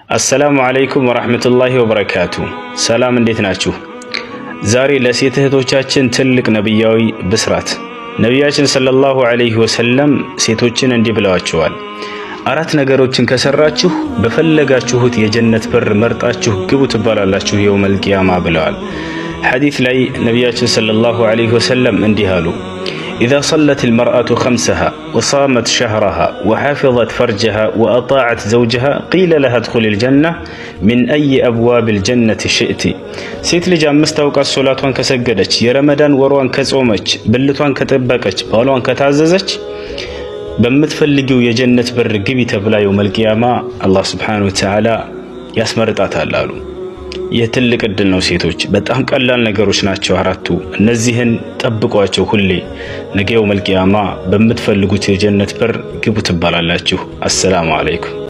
አሰላሙ አለይኩም ወራህመቱላሂ ወበረካቱ። ሰላም እንዴት ናችሁ? ዛሬ ለሴት እህቶቻችን ትልቅ ነብያዊ ብስራት። ነቢያችን ሰለላሁ ዐለይሂ ወሰለም ሴቶችን እንዲህ ብለዋቸዋል። 4 ነገሮችን ከሰራችሁ በፈለጋችሁት የጀነት በር መርጣችሁ ግቡ ትባላላችሁ የውመል ቂያማ ብለዋል። ሐዲስ ላይ ነቢያችን ሰለላሁ ዐለይሂ ወሰለም እንዲህ አሉ። إذا صلت المرأة خمسها وصامت شهرها وحافظت فرجها وأطاعت زوجها قيل لها ادخل الجنة من أي أبواب الجنة شئت. ሴት ልጅ 5 አውቃት ሶላቷን ከሰገደች የረመዳን ወሯን ከጾመች ብልቷን ከጠበቀች ባሏን ከታዘዘች በምትፈልጊው የጀነት በር ግቢ ተብላ የውመል ቂያማ አላህ ሱብሓነሁ ወተዓላ ያስመርጣታል አሉ። ይህ ትልቅ እድል ነው። ሴቶች በጣም ቀላል ነገሮች ናቸው 4ቱ። እነዚህን ጠብቋቸው ሁሌ። ነገ የውመል ቂያማ በምትፈልጉት የጀነት በር ግቡ ትባላላችሁ። አሰላሙ አለይኩም።